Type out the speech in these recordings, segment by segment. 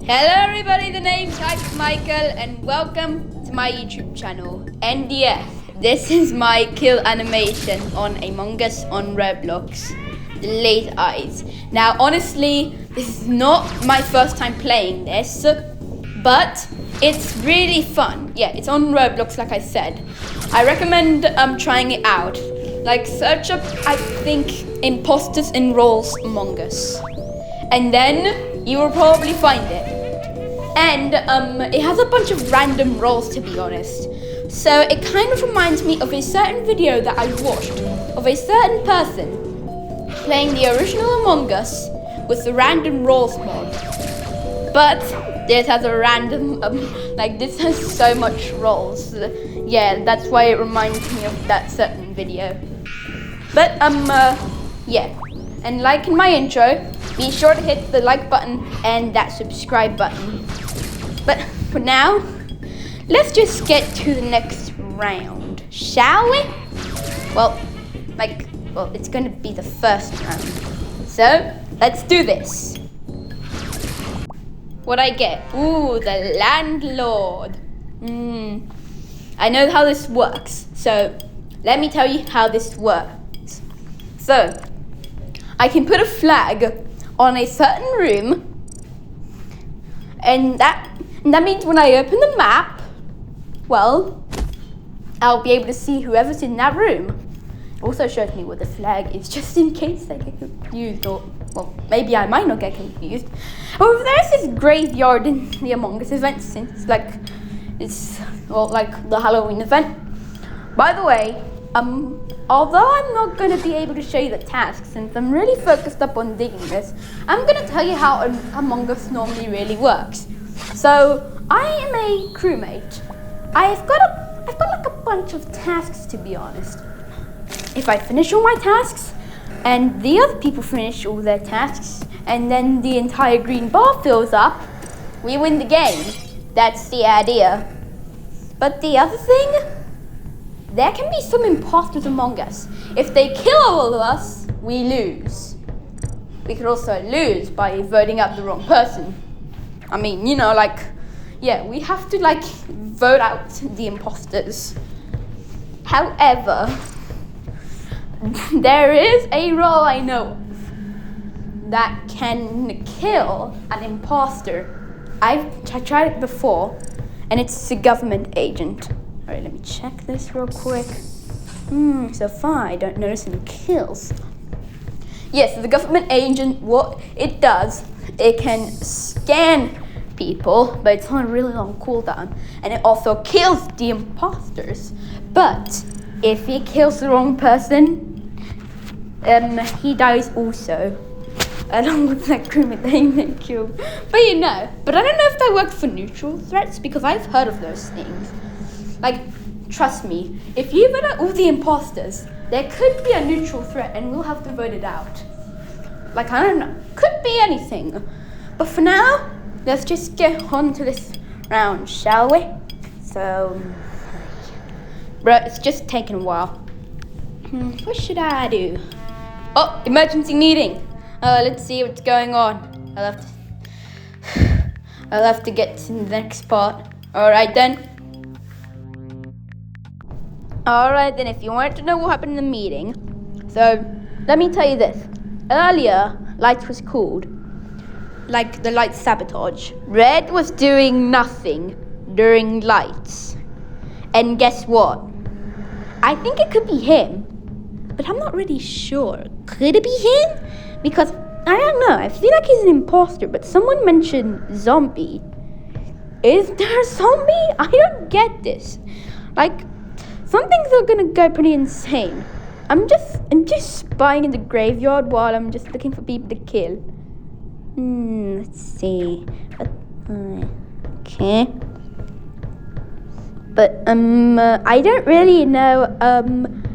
Hello everybody, the name's Michael and welcome to my YouTube channel. And yeah, this is my kill animation on Among Us on Roblox. The laser eyes. Now honestly, this is not my first time playing this, but it's really fun. Yeah, it's on Roblox like I said. I recommend trying it out. Like search up, I think, imposters in roles Among Us. And then you will probably find it. And it has a bunch of random roles, to be honest. So it kind of reminds me of a certain video that I watched of a certain person playing the original Among Us with the random roles mod. But this has a random, this has so much roles. Yeah, that's why it reminds me of that certain video. But yeah. And like in my intro, be sure to hit the like button and that subscribe button. But for now, let's just get to the next round, shall we? Well, it's gonna be the first round. So, let's do this. What I get? Ooh, the landlord. I know how this works. So, let me tell you how this works. So, I can put a flag on a certain room, and that means when I open the map, well, I'll be able to see whoever's in that room. It also shows me where the flag is, just in case I get confused, or, well, maybe I might not get confused. However, there's this graveyard in the Among Us event, since it's like the Halloween event. By the way, although I'm not going to be able to show you the tasks, since I'm really focused up on digging this, I'm going to tell you how Among Us normally really works. So, I am a crewmate. I've got like a bunch of tasks, to be honest. If I finish all my tasks, and the other people finish all their tasks, and then the entire green bar fills up, we win the game. That's the idea. But the other thing, there can be some imposters among us. If they kill all of us, we lose. We could also lose by voting out the wrong person. I mean, we have to vote out the imposters. However, there is a role I know of that can kill an imposter. I tried it before, and it's a government agent. Alright, let me check this real quick. So far I don't notice any kills. Yes, the government agent, what it does, it can scan people, but it's on a really long cooldown. And it also kills the imposters. But if he kills the wrong person, he dies also. Along with that crewmate they killed. But I don't know if that works for neutral threats, because I've heard of those things. Trust me, if you vote out all the imposters, there could be a neutral threat and we'll have to vote it out. I don't know, could be anything. But for now, let's just get on to this round, shall we? So, it's just taking a while. What should I do? Oh, emergency meeting. Let's see what's going on. I'll have to get to the next part. Alright then. Alright then, if you wanted to know what happened in the meeting, so let me tell you this. Earlier, lights was called, the light sabotage. Red was doing nothing during lights. And guess what? I think it could be him, but I'm not really sure. Could it be him? Because, I don't know, I feel like he's an imposter, but someone mentioned zombie. Is there a zombie? I don't get this. Some things are gonna go pretty insane. I'm just spying in the graveyard while I'm just looking for people to kill. Let's see. Okay. But I don't really know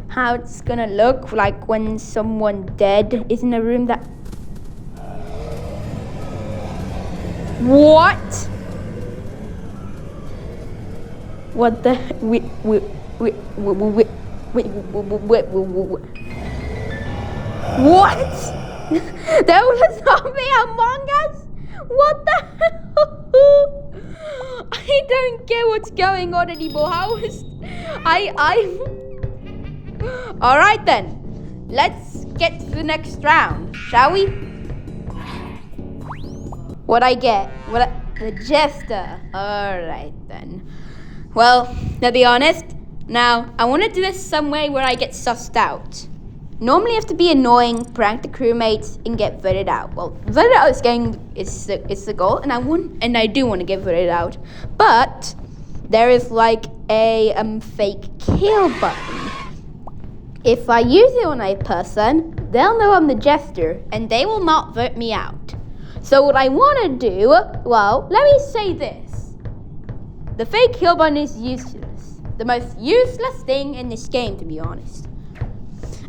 how it's gonna look when someone dead is in a room that. What? What the? Wait. What? There was a zombie among us? What the hell? I don't get what's going on anymore. How is I Alright then. Let's get to the next round, shall we? What I get? The jester. Alright then. Well, to be honest, now I want to do this some way where I get sussed out. Normally, you have to be annoying, prank the crewmates, and get voted out. Well, voted out is the goal, and I do want to get voted out. But there is like a fake kill button. If I use it on a person, they'll know I'm the jester, and they will not vote me out. So what I want to do, well, let me say this: the fake kill button is useless. The most useless thing in this game, to be honest.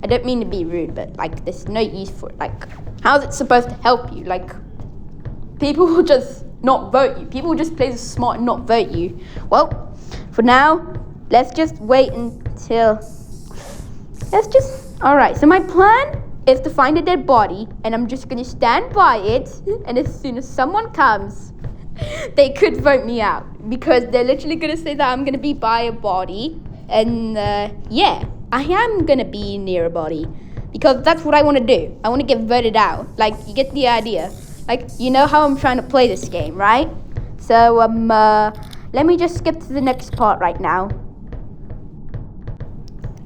I don't mean to be rude, but like there's no use for it. Like, how's it supposed to help you? Like, people will just not vote you. People will just play the smart and not vote you. Well, for now, let's just wait until. Alright, so my plan is to find a dead body, and I'm just gonna stand by it, and as soon as someone comes, they could vote me out. Because they're literally gonna say that I'm gonna be by a body, and yeah. I am gonna be near a body because that's what I want to do. I want to get voted out. Like, you get the idea. Like, you know how I'm trying to play this game, right? So let me just skip to the next part right now.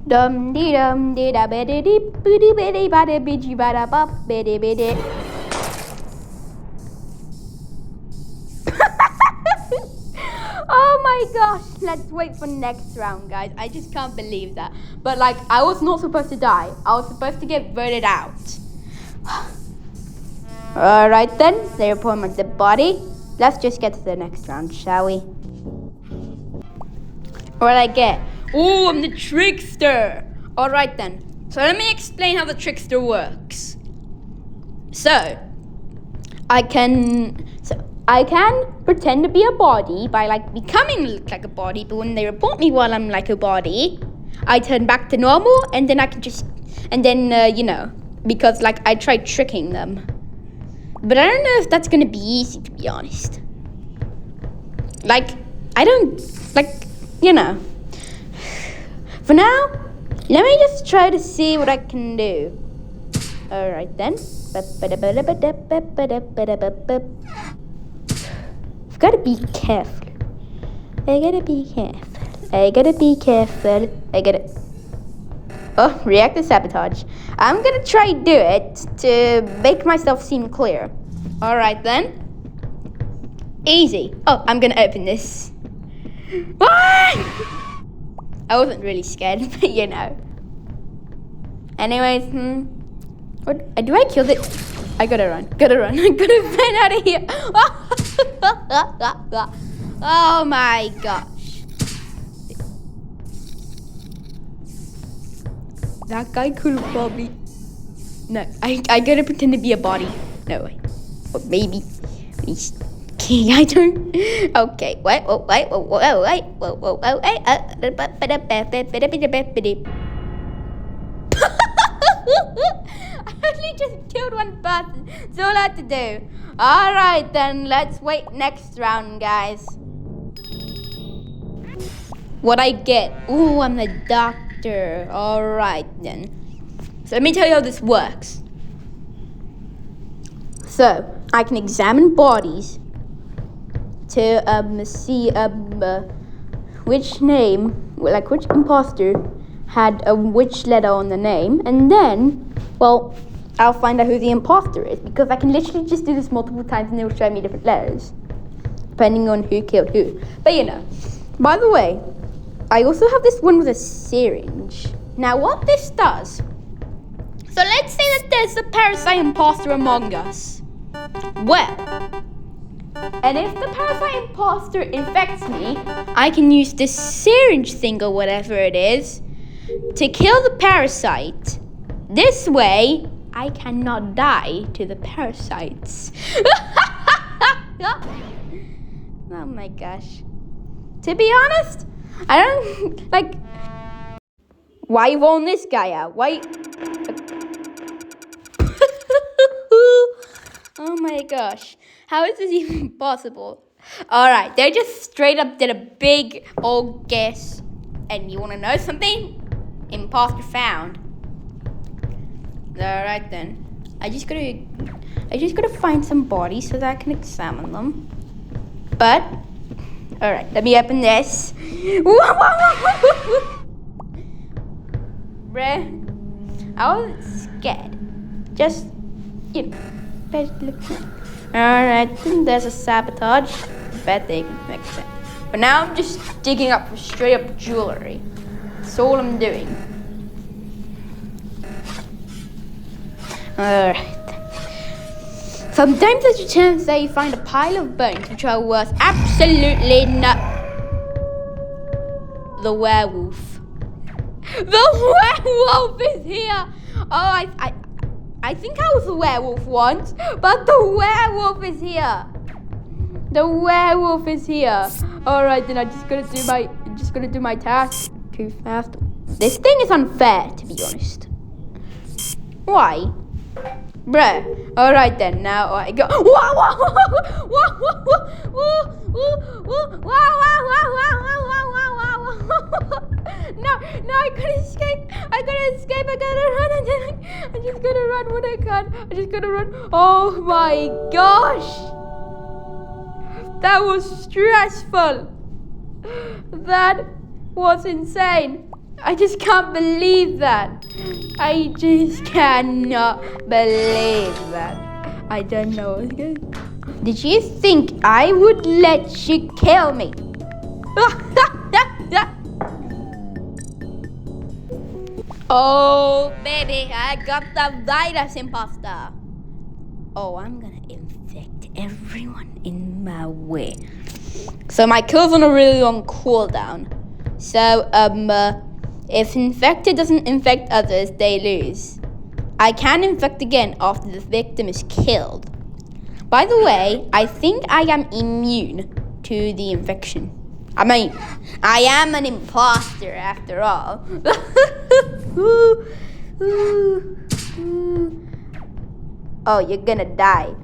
Dum dee dum dee da ba dee dee boo dee ba dee ba dee bee dee ba da ba ba dee ba dee. Oh my gosh, let's wait for next round, guys. I just can't believe that. But like, I was not supposed to die. I was supposed to get voted out. Alright then, they report my dead body. Let's just get to the next round, shall we? What I get? Oh, I'm the trickster. Alright then. So let me explain how the trickster works. So, I can pretend to be a body by like becoming look like a body, but when they report me while I'm like a body, I turn back to normal, and then I can just, and then you know, because like I tried tricking them, but I don't know if that's gonna be easy, to be honest. Like, I don't like, you know. For now, let me just try to see what I can do. Alright then. I've gotta be careful. I gotta be careful. Oh, reactor sabotage. I'm gonna try do it to make myself seem clear. Alright then. Easy. Oh, I'm gonna open this. I wasn't really scared, but you know. Anyways, what? Do I kill it? I gotta run. I gotta run out of here. Oh my gosh. That guy could probably. No, I gotta pretend to be a body. No way. Or maybe. I don't. Okay. Wait. I only just killed one person. That's all I had to do. Alright then, let's wait next round, guys. What I get? Ooh, I'm the doctor. Alright then. So let me tell you how this works. So, I can examine bodies to see which name, like which imposter had which letter on the name, and then, well, I'll find out who the imposter is, because I can literally just do this multiple times and it will show me different letters, depending on who killed who. But you know, by the way, I also have this one with a syringe. Now what this does, so let's say that there's a parasite imposter among us. Well, and if the parasite imposter infects me, I can use this syringe thing or whatever it is to kill the parasite. This way, I cannot die to the parasites. Oh my gosh. To be honest, I don't, like, why you rolling this guy out? Why? Oh my gosh. How is this even possible? Alright, they just straight up did a big old guess. And you wanna know something? Imposter found. Alright then. I just gotta find some bodies so that I can examine them. But alright, let me open this. Bruh, I wasn't scared. Just, you know, alright, then there's a sabotage. Bet they can fix it. But now I'm just digging up for straight up jewelry. That's all I'm doing. Alright. Sometimes there's a chance that you find a pile of bones which are worth absolutely nothing. The werewolf. The werewolf is here! Oh, I think I was a werewolf once, but the werewolf is here. The werewolf is here. Alright, then I just gotta do my task too fast. This thing is unfair, to be honest. Why? Bruh. Alright then, now I go. No, I gotta escape. I gotta run. I just gotta run when I can. I just gotta run. Oh my gosh. That was stressful. That was insane. I just can't believe that. I just cannot believe that. I don't know what's going on. Did you think I would let you kill me? Oh, baby, I got the virus, imposter. Oh, I'm gonna infect everyone in my way. So my kill's on a really long cooldown. So, if infected doesn't infect others, they lose. I can infect again after the victim is killed. By the way, I think I am immune to the infection. I mean, I am an imposter after all. Oh, you're gonna die.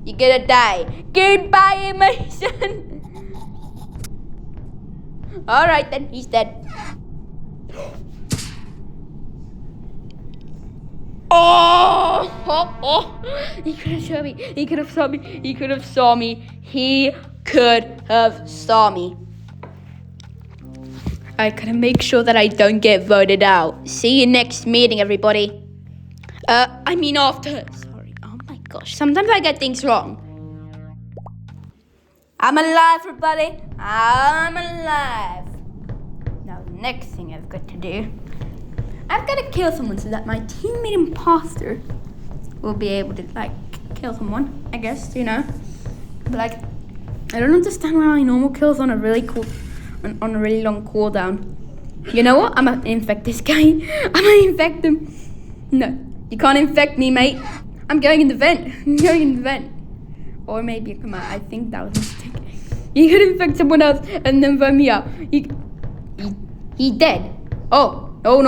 You're gonna die. Goodbye, Mason. Alright then, he's dead. Oh! He could have shot me. He could have saw me. He could have saw me. He could have saw me. I gotta make sure that I don't get voted out. See you next meeting, everybody. After. Sorry. Oh my gosh. Sometimes I get things wrong. I'm alive, everybody. I'm alive. Now, the next thing I've got to do, I've got to kill someone so that my teammate imposter will be able to, kill someone, I guess, you know. But, I don't understand why my normal kills on a really long cooldown. You know what? I'm gonna infect this guy. I'm gonna infect him. No, you can't infect me, mate. I'm going in the vent. Or maybe come out. I think that was a mistake. You could infect someone else and then vote me out. He dead. Oh, no.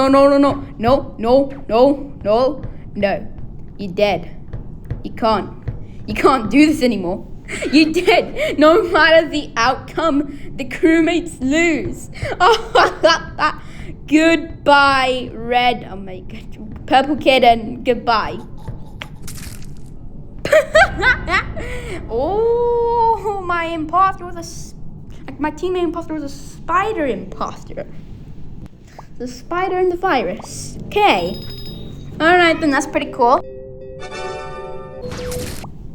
You're dead. You can't do this anymore. You're dead. No matter the outcome, the crewmates lose. Oh, goodbye, red. Oh my god. Purple kid and goodbye. Oh, my imposter was my teammate imposter was a spider imposter. The spider and the virus. Okay. Alright, then that's pretty cool.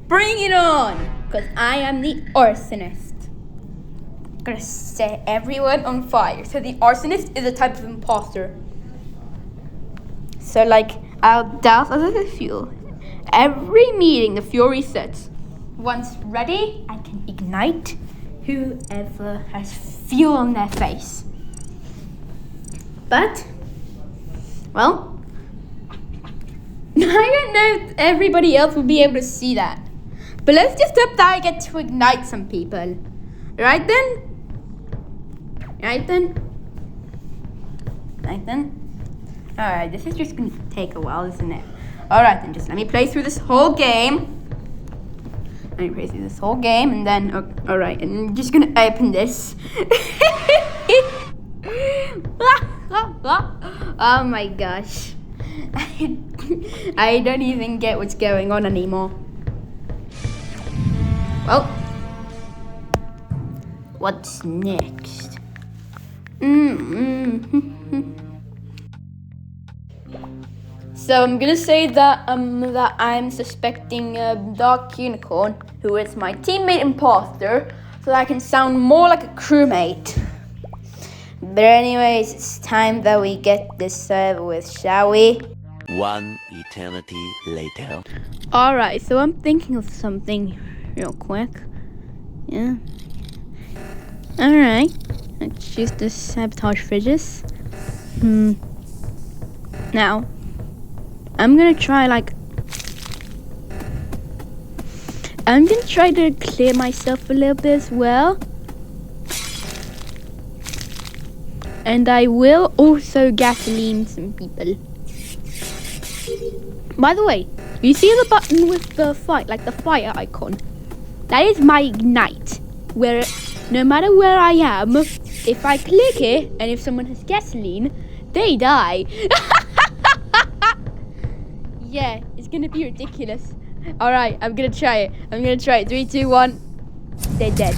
Bring it on! Because I am the arsonist. I'm gonna set everyone on fire. So the arsonist is a type of imposter. So I'll douse other the fuel. Every meeting the fuel resets. Once ready, I can ignite whoever has fuel on their face. But, well, I don't know if everybody else will be able to see that. But let's just hope that I get to ignite some people. Right then? Alright, this is just going to take a while, isn't it? Alright then, just let me play through this whole game. I'm crazy this whole game, and then all right, and I'm just gonna open this. Oh my gosh, I don't even get what's going on anymore. Well, what's next? So I'm gonna say that I'm suspecting Dark Unicorn, who is my teammate imposter, so that I can sound more like a crewmate. But anyways, it's time that we get this over with, shall we? One eternity later. Alright, so I'm thinking of something real quick. Yeah. Alright. Let's use the sabotage fridges. Now, I'm gonna try to clear myself a little bit as well. And I will also gasoline some people. By the way, you see the button with the fire icon? That is my ignite, where no matter where I am, if I click it and if someone has gasoline, they die. Yeah, it's gonna be ridiculous. Alright, I'm gonna try it. 3, 2, 1. They're dead.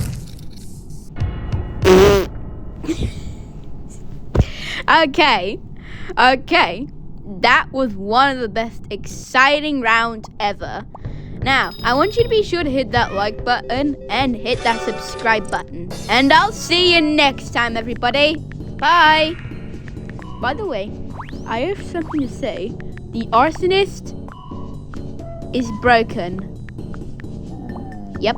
Okay. That was one of the best exciting rounds ever. Now, I want you to be sure to hit that like button and hit that subscribe button. And I'll see you next time, everybody. Bye. By the way, I have something to say. The arsonist is broken. Yep,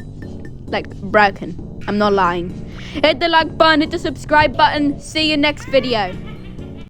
like broken. I'm not lying. Hit the like button, hit the subscribe button. See you next video.